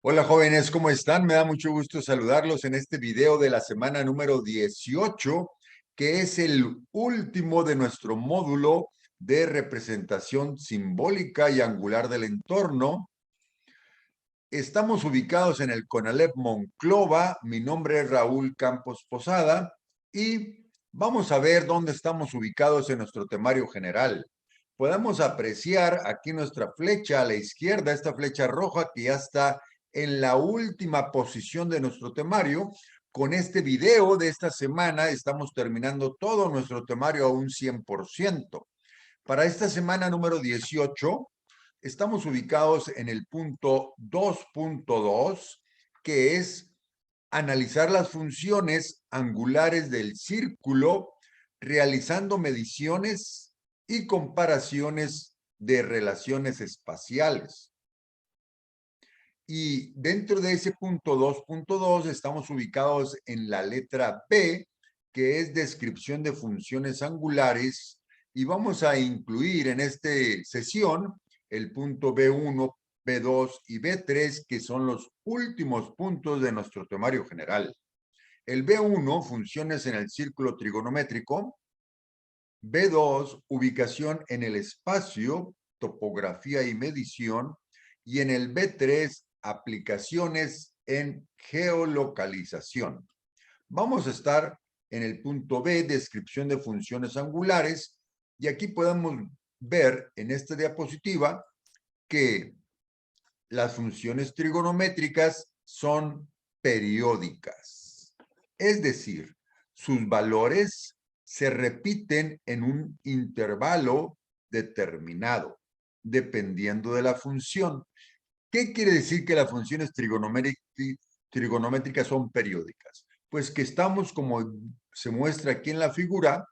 Hola jóvenes, ¿cómo están? Me da mucho gusto saludarlos en este video de la semana número 18, que es el último de nuestro módulo de representación simbólica y angular del entorno. Estamos ubicados en el CONALEP Monclova. Mi nombre es Raúl Campos Posada y vamos a ver dónde estamos ubicados en nuestro temario general. Podemos apreciar aquí nuestra flecha a la izquierda, esta flecha roja que ya está en la última posición de nuestro temario. Con este video de esta semana estamos terminando todo nuestro temario a un 100%. Para esta semana número 18, estamos ubicados en el punto 2.2, que es analizar las funciones angulares del círculo, realizando mediciones y comparaciones de relaciones espaciales. Y dentro de ese punto 2.2 estamos ubicados en la letra B, que es descripción de funciones angulares, y vamos a incluir en esta sesión el punto B1, B2 y B3, que son los últimos puntos de nuestro temario general. El B1, funciones en el círculo trigonométrico. B2, ubicación en el espacio, topografía y medición. Y en el B3, aplicaciones en geolocalización. Vamos a estar en el punto B, descripción de funciones angulares, y aquí podemos ver en esta diapositiva que las funciones trigonométricas son periódicas. Es decir, sus valores se repiten en un intervalo determinado, dependiendo de la función. ¿Qué quiere decir que las funciones trigonométricas son periódicas? Pues que estamos, como se muestra aquí en la figura,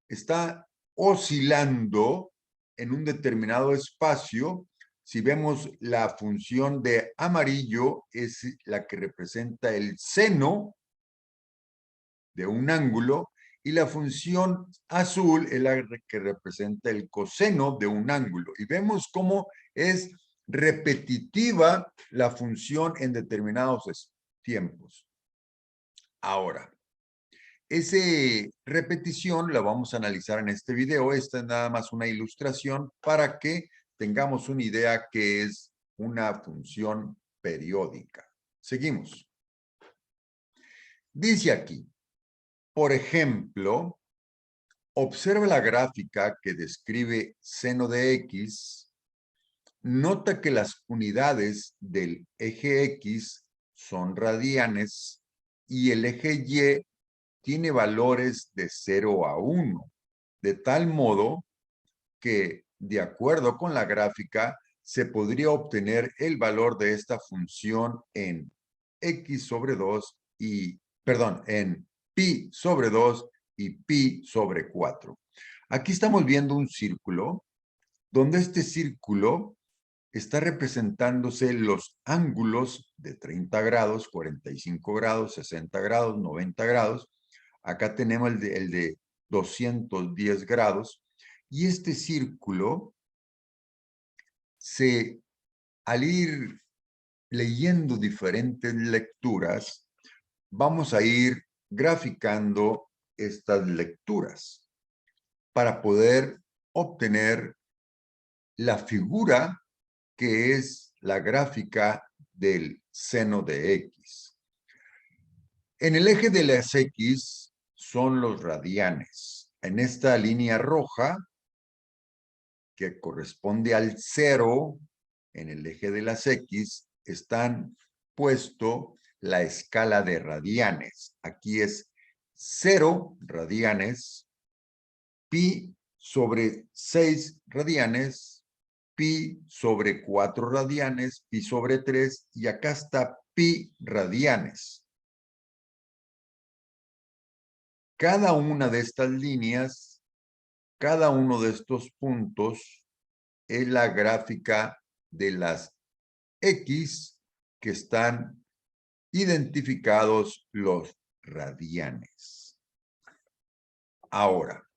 está oscilando en un determinado espacio. Si vemos la función de amarillo, es la que representa el seno de un ángulo, y la función azul es la que representa el coseno de un ángulo. Y vemos cómo es repetitiva la función en determinados tiempos. Ahora, esa repetición la vamos a analizar en este video. Esta es nada más una ilustración para que tengamos una idea que es una función periódica. Seguimos. Dice aquí, por ejemplo, observa la gráfica que describe seno de X. Nota que las unidades del eje X son radianes y el eje Y tiene valores de 0 a 1, de tal modo que, de acuerdo con la gráfica, se podría obtener el valor de esta función en x sobre 2 y, perdón, en pi sobre 2 y pi sobre 4. Aquí estamos viendo un círculo, donde este círculo está representándose los ángulos de 30 grados, 45 grados, 60 grados, 90 grados. Acá tenemos el de 210 grados. Y este círculo, al ir leyendo diferentes lecturas, vamos a ir graficando estas lecturas para poder obtener la figura que es la gráfica del seno de X. En el eje de las X son los radianes. En esta línea roja, que corresponde al 0, en el eje de las X, están puesto la escala de radianes. Aquí es 0 radianes, pi sobre 6 radianes, pi sobre 4 radianes, pi sobre 3, y acá está pi radianes. Cada una de estas líneas, cada uno de estos puntos es la gráfica de las X que están identificados los radianes. Ahora,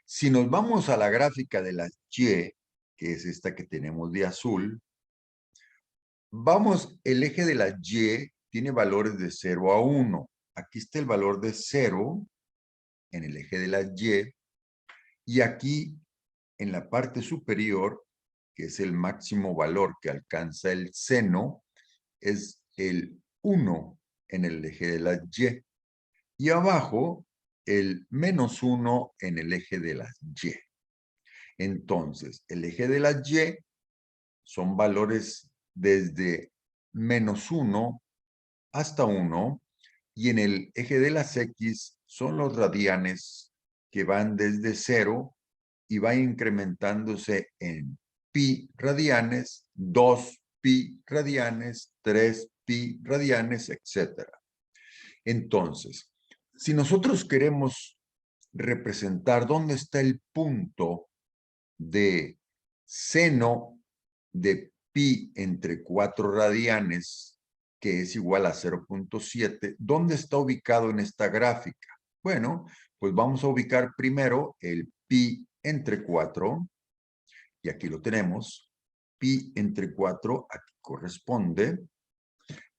si nos vamos a la gráfica de las Y, que es esta que tenemos de azul, Vamos, el eje de la Y tiene valores de 0 a 1. Aquí está el valor de 0 en el eje de la Y. Y aquí, en la parte superior, que es el máximo valor que alcanza el seno, es el 1 en el eje de la Y. Y abajo, el menos 1 en el eje de la Y. Entonces, el eje de la Y son valores desde menos 1 hasta 1, y en el eje de las X son los radianes que van desde 0 y va incrementándose en pi radianes, 2 pi radianes, 3 pi radianes, etc. Entonces, si nosotros queremos representar dónde está el punto de seno de pi entre 4 radianes, que es igual a 0.7, ¿dónde está ubicado en esta gráfica? Bueno, pues vamos a ubicar primero el pi entre 4, y aquí lo tenemos. Pi entre 4, aquí corresponde.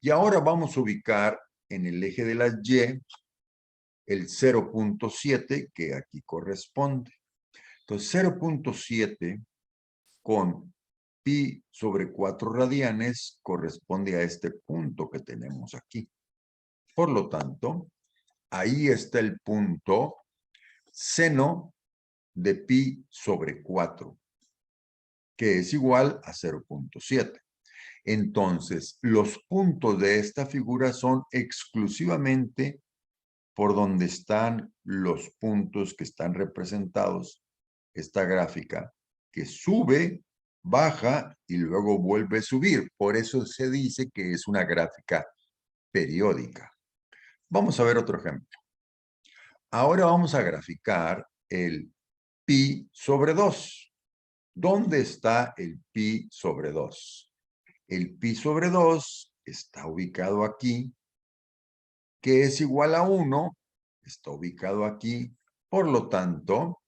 Y ahora vamos a ubicar en el eje de la Y el 0.7, que aquí corresponde. Entonces, 0.7 con pi sobre 4 radianes corresponde a este punto que tenemos aquí. Por lo tanto, ahí está el punto seno de pi sobre 4, que es igual a 0.7. Entonces, los puntos de esta figura son exclusivamente por donde están los puntos que están representados, esta gráfica, que sube, baja y luego vuelve a subir. Por eso se dice que es una gráfica periódica. Vamos a ver otro ejemplo. Ahora vamos a graficar el pi sobre 2. ¿Dónde está el pi sobre 2? El pi sobre 2 está ubicado aquí, que es igual a 1, está ubicado aquí. Por lo tanto,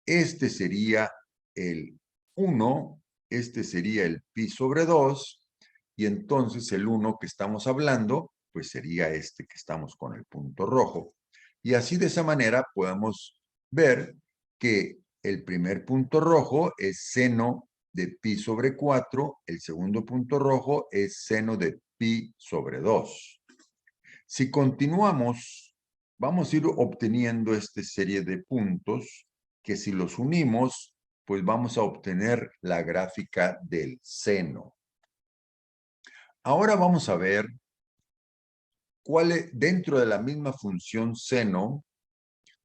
este sería el 1, este sería el pi sobre 2, y entonces el 1 que estamos hablando, pues sería este que estamos con el punto rojo. Y así de esa manera podemos ver que el primer punto rojo es seno de pi sobre 4, el segundo punto rojo es seno de pi sobre 2. Si continuamos, vamos a ir obteniendo esta serie de puntos que si los unimos, pues vamos a obtener la gráfica del seno. Ahora vamos a ver cuál es, dentro de la misma función seno,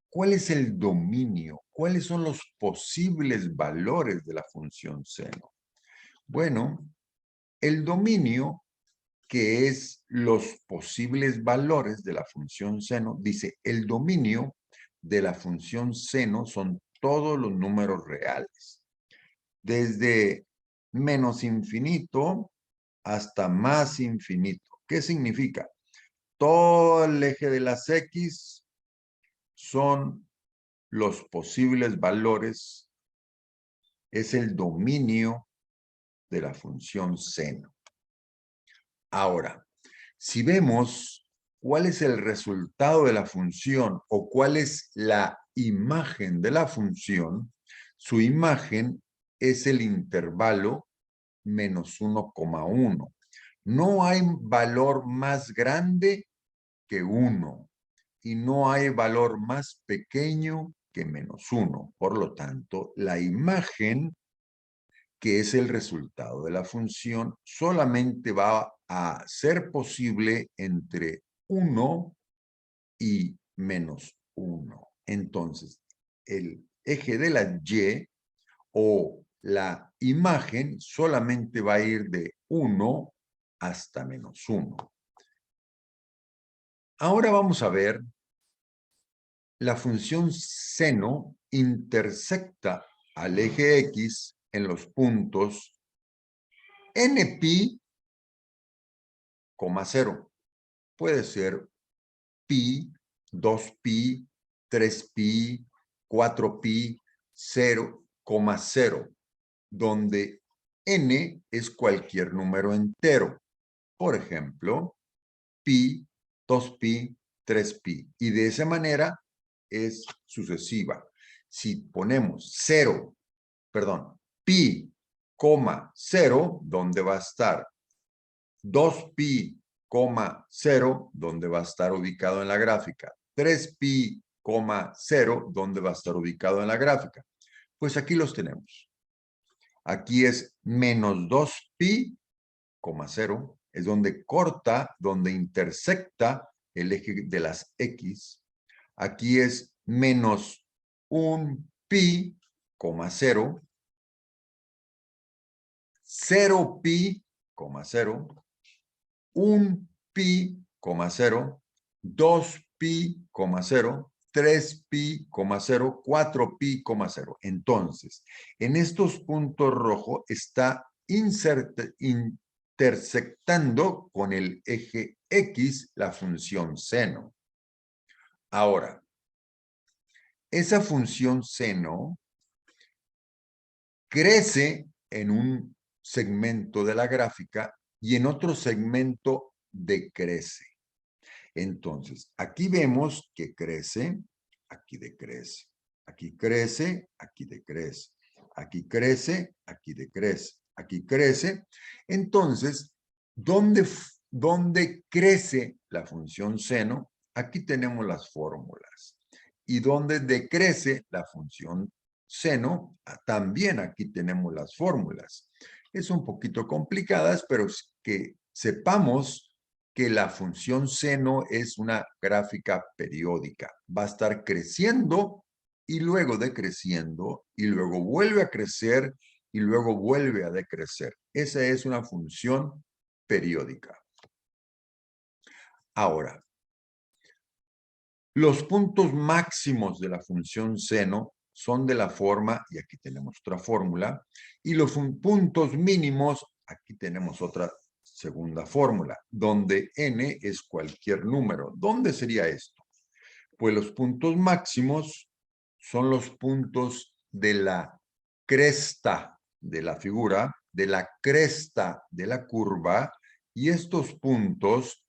cuál es el dominio, cuáles son los posibles valores de la función seno. Bueno, el dominio, que es los posibles valores de la función seno, dice el dominio de la función seno son todos los números reales, desde menos infinito hasta más infinito. ¿Qué significa? Todo el eje de las X son los posibles valores, es el dominio de la función seno. Ahora, si vemos cuál es el resultado de la función o cuál es la imagen de la función, su imagen es el intervalo menos 1,1. No hay valor más grande que 1 y no hay valor más pequeño que menos 1. Por lo tanto, la imagen, que es el resultado de la función, solamente va a ser posible entre 1 y menos 1. Entonces, el eje de la Y o la imagen solamente va a ir de 1 hasta menos 1. Ahora vamos a ver la función seno intersecta al eje X en los puntos npi, 0. Puede ser pi, 2pi, 3pi, 4pi, 0,0, donde n es cualquier número entero. Por ejemplo, pi, 2pi, 3pi. Y de esa manera es sucesiva. Si ponemos pi, 0, ¿dónde va a estar? 2pi, 0, ¿dónde va a estar ubicado en la gráfica? 3pi, 0, ¿dónde va a estar ubicado en la gráfica? Pues aquí los tenemos. Aquí es menos 2pi, 0, es donde corta, donde intersecta el eje de las X. Aquí es menos 1pi, 0, 0pi, 0, 1pi, 0, 2pi, 0, 3pi, 0, 4pi, 0. Entonces, en estos puntos rojos está intersectando con el eje X la función seno. Ahora, esa función seno crece en un segmento de la gráfica y en otro segmento decrece. Entonces, aquí vemos que crece, aquí decrece, aquí crece, aquí decrece, aquí crece, aquí decrece, aquí crece. Entonces, ¿dónde crece la función seno? Aquí tenemos las fórmulas. Y donde decrece la función seno, también aquí tenemos las fórmulas. Es un poquito complicadas, pero que sepamos que la función seno es una gráfica periódica. Va a estar creciendo y luego decreciendo y luego vuelve a crecer y luego vuelve a decrecer. Esa es una función periódica. Ahora, los puntos máximos de la función seno son de la forma, y aquí tenemos otra fórmula, y los puntos mínimos, aquí tenemos otra segunda fórmula, donde n es cualquier número. ¿Dónde sería esto? Pues los puntos máximos son los puntos de la cresta de la figura, de la cresta de la curva, y estos puntos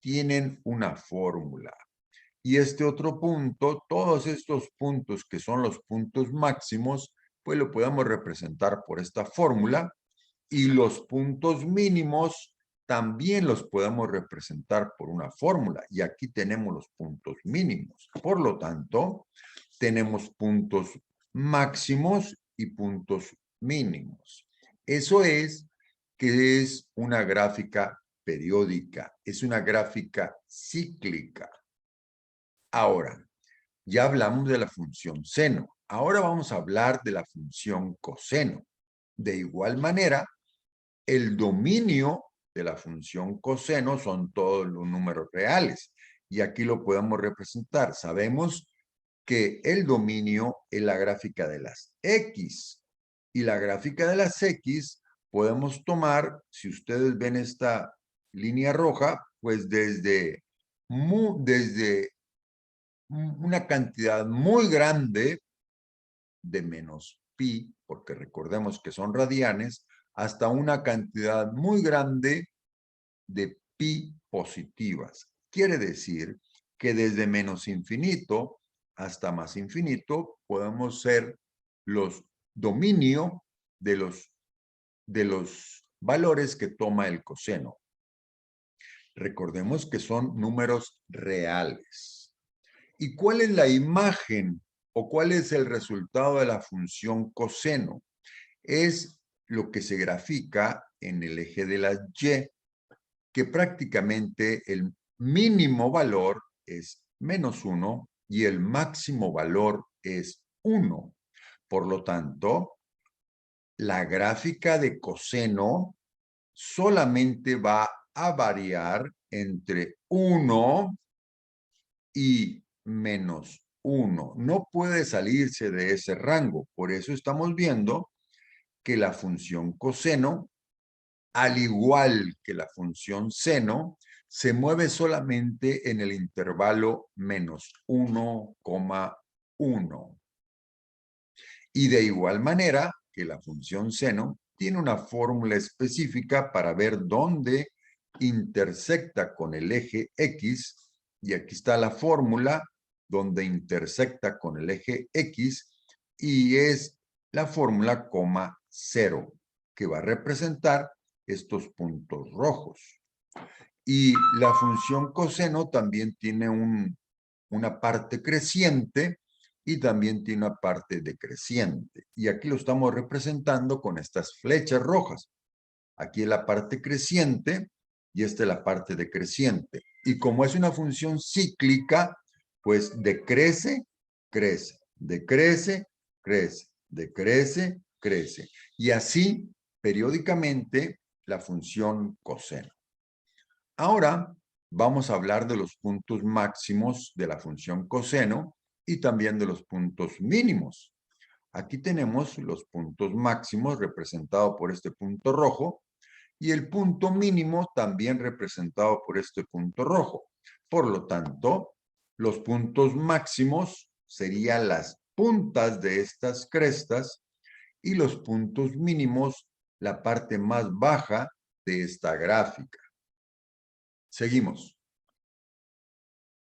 tienen una fórmula. Y este otro punto, todos estos puntos que son los puntos máximos, pues lo podemos representar por esta fórmula, y los puntos mínimos también los podemos representar por una fórmula. Y aquí tenemos los puntos mínimos. Por lo tanto, tenemos puntos máximos y puntos mínimos. Eso es que es una gráfica periódica, es una gráfica cíclica. Ahora, ya hablamos de la función seno. Ahora vamos a hablar de la función coseno. De igual manera, el dominio de la función coseno son todos los números reales. Y aquí lo podemos representar. Sabemos que el dominio es la gráfica de las X. Y la gráfica de las X podemos tomar, si ustedes ven esta línea roja, pues desde una cantidad muy grande de menos pi, porque recordemos que son radianes, hasta una cantidad muy grande de pi positivas. Quiere decir que desde menos infinito hasta más infinito podemos ser los dominio de los valores que toma el coseno. Recordemos que son números reales. ¿Y cuál es la imagen o cuál es el resultado de la función coseno? Es lo que se grafica en el eje de la Y, que prácticamente el mínimo valor es -1 y el máximo valor es 1. Por lo tanto, la gráfica de coseno solamente va a variar entre 1 y -1. No puede salirse de ese rango. Por eso estamos viendo que la función coseno, al igual que la función seno, se mueve solamente en el intervalo -1,1. Y de igual manera que la función seno tiene una fórmula específica para ver dónde intersecta con el eje X, y aquí está la fórmula donde intersecta con el eje X, y es la fórmula coma 0, que va a representar estos puntos rojos. Y la función coseno también tiene una parte creciente y también tiene una parte decreciente. Y aquí lo estamos representando con estas flechas rojas. Aquí es la parte creciente y esta es la parte decreciente. Y como es una función cíclica, pues decrece, crece, decrece, crece, decrece, crece. Y así, periódicamente, la función coseno. Ahora vamos a hablar de los puntos máximos de la función coseno y también de los puntos mínimos. Aquí tenemos los puntos máximos representados por este punto rojo y el punto mínimo también representado por este punto rojo. Por lo tanto, los puntos máximos serían las puntas de estas crestas y los puntos mínimos la parte más baja de esta gráfica. Seguimos.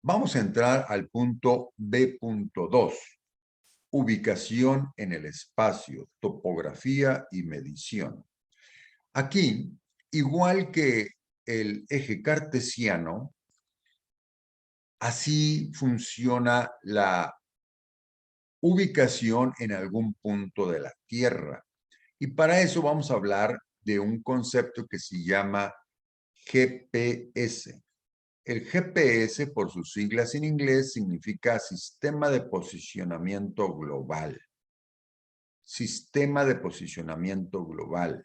Vamos a entrar al punto B.2. Ubicación en el espacio, topografía y medición. Aquí, igual que el eje cartesiano, así funciona la ubicación en algún punto de la Tierra. Y para eso vamos a hablar de un concepto que se llama GPS. El GPS, por sus siglas en inglés, significa Sistema de Posicionamiento Global. Sistema de Posicionamiento Global.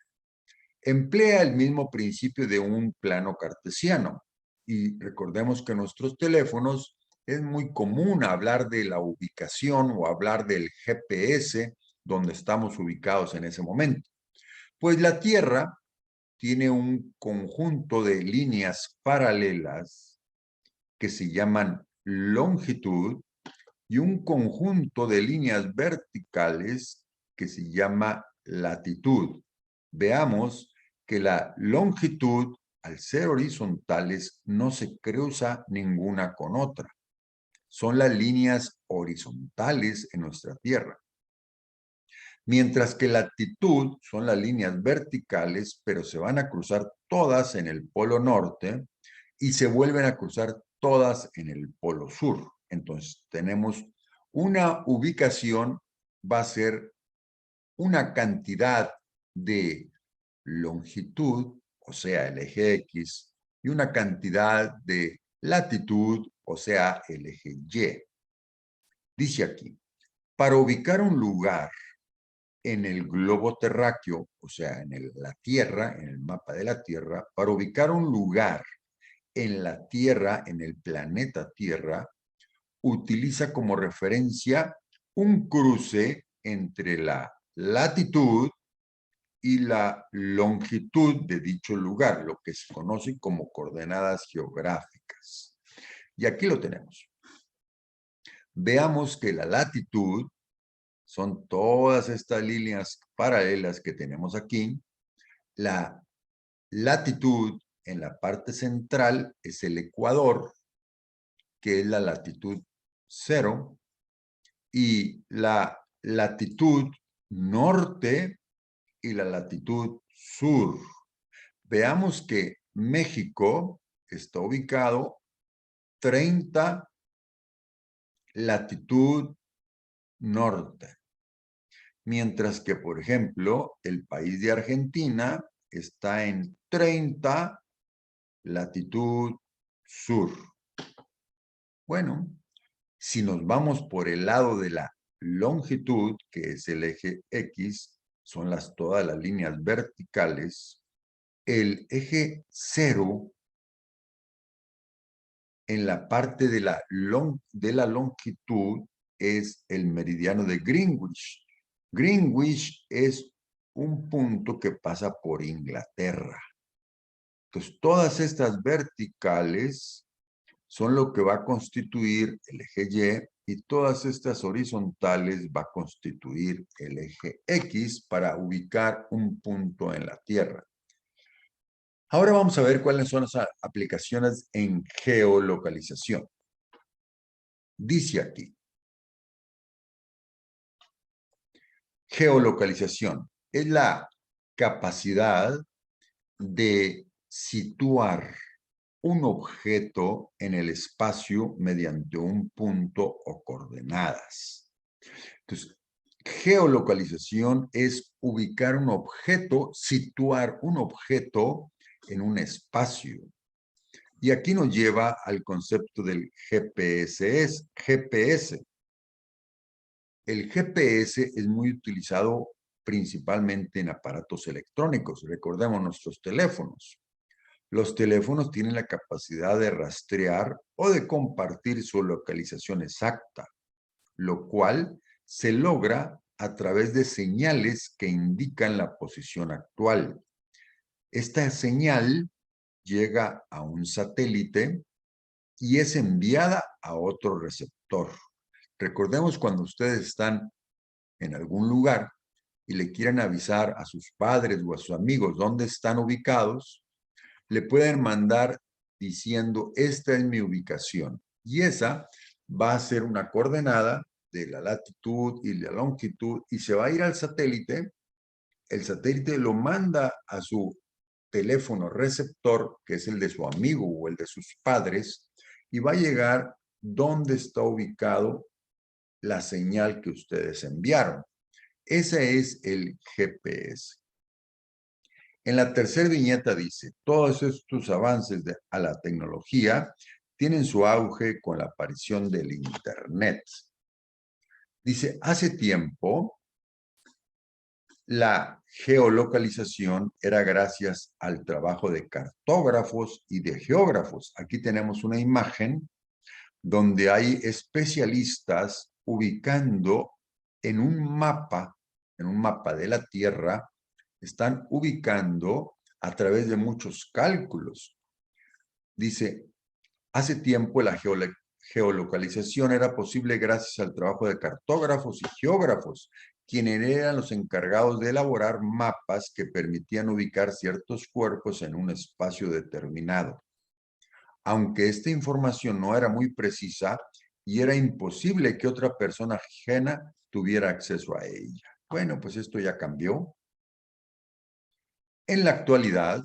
Emplea el mismo principio de un plano cartesiano. Y recordemos que en nuestros teléfonos es muy común hablar de la ubicación o hablar del GPS donde estamos ubicados en ese momento. Pues la Tierra tiene un conjunto de líneas paralelas que se llaman longitud y un conjunto de líneas verticales que se llama latitud. Veamos que la longitud, al ser horizontales, no se cruza ninguna con otra. Son las líneas horizontales en nuestra Tierra. Mientras que latitud son las líneas verticales, pero se van a cruzar todas en el polo norte y se vuelven a cruzar todas en el polo sur. Entonces, tenemos una ubicación, va a ser una cantidad de longitud, o sea, el eje X, y una cantidad de latitud, o sea, el eje Y. Dice aquí, para ubicar un lugar en el globo terráqueo, o sea, en la Tierra, en el mapa de la Tierra, para ubicar un lugar en la Tierra, en el planeta Tierra, utiliza como referencia un cruce entre la latitud y la longitud de dicho lugar, lo que se conoce como coordenadas geográficas. Y aquí lo tenemos. Veamos que la latitud son todas estas líneas paralelas que tenemos aquí. La latitud en la parte central es el ecuador, que es la latitud 0, y la latitud norte y la latitud sur. Veamos que México está ubicado 30 latitud norte, mientras que, por ejemplo, el país de Argentina está en 30 latitud sur. Bueno, si nos vamos por el lado de la longitud, que es el eje X, son todas las líneas verticales, el eje 0 en la parte de la longitud es el meridiano de Greenwich. Greenwich es un punto que pasa por Inglaterra. Entonces, todas estas verticales son lo que va a constituir el eje Y todas estas horizontales va a constituir el eje X para ubicar un punto en la Tierra. Ahora vamos a ver cuáles son las aplicaciones en geolocalización. Dice aquí, geolocalización es la capacidad de situar un objeto en el espacio mediante un punto o coordenadas. Entonces, geolocalización es ubicar un objeto, situar un objeto en un espacio. Y aquí nos lleva al concepto del GPS. El GPS es muy utilizado principalmente en aparatos electrónicos. Recordemos nuestros teléfonos. Los teléfonos tienen la capacidad de rastrear o de compartir su localización exacta, lo cual se logra a través de señales que indican la posición actual. Esta señal llega a un satélite y es enviada a otro receptor. Recordemos cuando ustedes están en algún lugar y le quieren avisar a sus padres o a sus amigos dónde están ubicados, le pueden mandar diciendo, esta es mi ubicación. Y esa va a ser una coordenada de la latitud y la longitud y se va a ir al satélite. El satélite lo manda a su teléfono receptor, que es el de su amigo o el de sus padres, y va a llegar donde está ubicado la señal que ustedes enviaron. Ese es el GPS. En la tercera viñeta dice, todos estos avances a la tecnología tienen su auge con la aparición del Internet. Dice, hace tiempo la geolocalización era gracias al trabajo de cartógrafos y de geógrafos. Aquí tenemos una imagen donde hay especialistas ubicando en un mapa de la Tierra, están ubicando a través de muchos cálculos. Dice, hace tiempo la geolocalización era posible gracias al trabajo de cartógrafos y geógrafos, quienes eran los encargados de elaborar mapas que permitían ubicar ciertos cuerpos en un espacio determinado. Aunque esta información no era muy precisa y era imposible que otra persona ajena tuviera acceso a ella. Bueno, pues esto ya cambió. En la actualidad,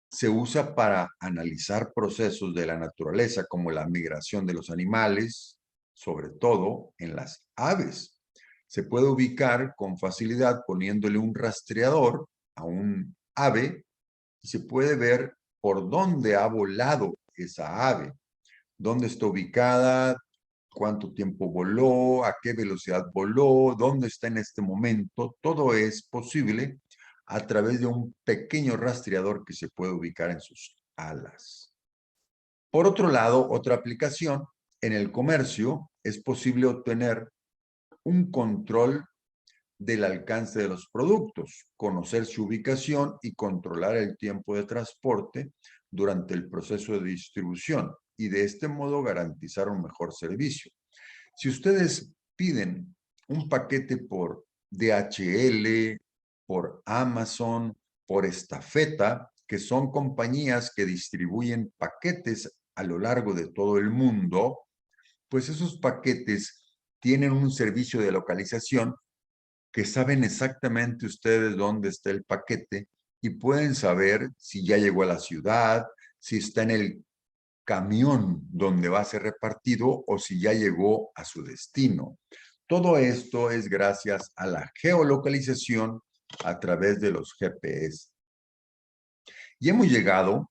se usa para analizar procesos de la naturaleza como la migración de los animales, sobre todo en las aves. Se puede ubicar con facilidad poniéndole un rastreador a un ave y se puede ver por dónde ha volado esa ave, dónde está ubicada, cuánto tiempo voló, a qué velocidad voló, dónde está en este momento. Todo es posible a través de un pequeño rastreador que se puede ubicar en sus alas. Por otro lado, otra aplicación, en el comercio es posible obtener un control del alcance de los productos, conocer su ubicación y controlar el tiempo de transporte durante el proceso de distribución y de este modo garantizar un mejor servicio. Si ustedes piden un paquete por DHL, por Amazon, por Estafeta, que son compañías que distribuyen paquetes a lo largo de todo el mundo, pues esos paquetes tienen un servicio de localización que saben exactamente ustedes dónde está el paquete y pueden saber si ya llegó a la ciudad, si está en el camión donde va a ser repartido o si ya llegó a su destino. Todo esto es gracias a la geolocalización a través de los GPS. Y hemos llegado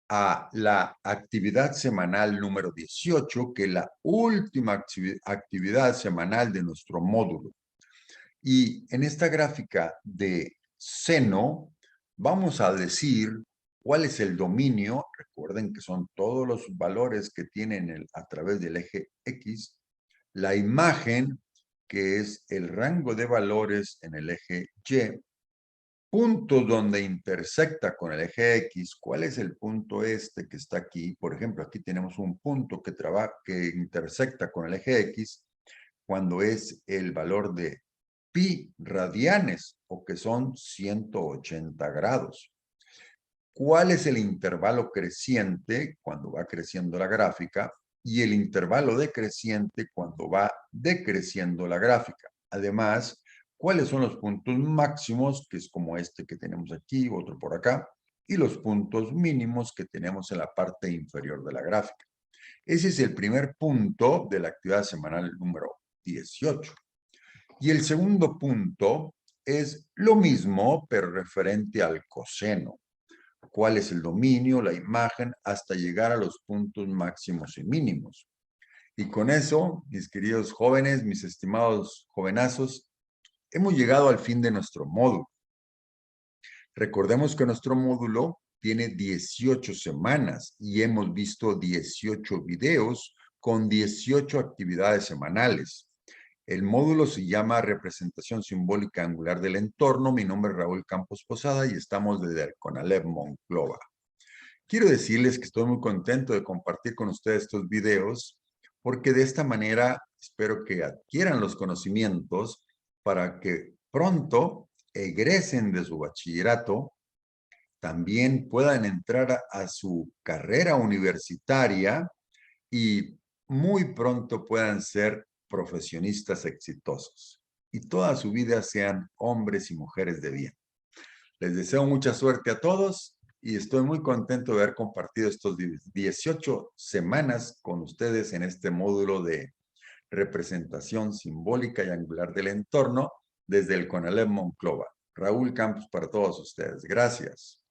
a la actividad semanal número 18, que es la última actividad semanal de nuestro módulo. Y en esta gráfica de seno vamos a decir cuál es el dominio. Recuerden que son todos los valores que tienen a través del eje X. La imagen, que es el rango de valores en el eje Y. Puntos donde intersecta con el eje X. ¿Cuál es el punto este que está aquí? Por ejemplo, aquí tenemos un punto que intersecta con el eje X cuando es el valor de pi radianes, o que son 180 grados. cuál es el intervalo creciente cuando va creciendo la gráfica y el intervalo decreciente cuando va decreciendo la gráfica. Además, cuáles son los puntos máximos, que es como este que tenemos aquí, otro por acá, y los puntos mínimos que tenemos en la parte inferior de la gráfica. Ese es el primer punto de la actividad semanal número 18. Y el segundo punto es lo mismo, pero referente al coseno. ¿Cuál es el dominio, la imagen, hasta llegar a los puntos máximos y mínimos? Y con eso, mis queridos jóvenes, mis estimados jovenazos, hemos llegado al fin de nuestro módulo. Recordemos que nuestro módulo tiene 18 semanas y hemos visto 18 videos con 18 actividades semanales. El módulo se llama Representación Simbólica Angular del Entorno. Mi nombre es Raúl Campos Posada y estamos desde el CONALEP Monclova. Quiero decirles que estoy muy contento de compartir con ustedes estos videos porque de esta manera espero que adquieran los conocimientos para que pronto egresen de su bachillerato, también puedan entrar a su carrera universitaria y muy pronto puedan ser profesionistas exitosos y toda su vida sean hombres y mujeres de bien. Les deseo mucha suerte a todos y estoy muy contento de haber compartido estos 18 semanas con ustedes en este módulo de representación simbólica y angular del entorno desde el CONALEP Monclova. Raúl Campos para todos ustedes. Gracias.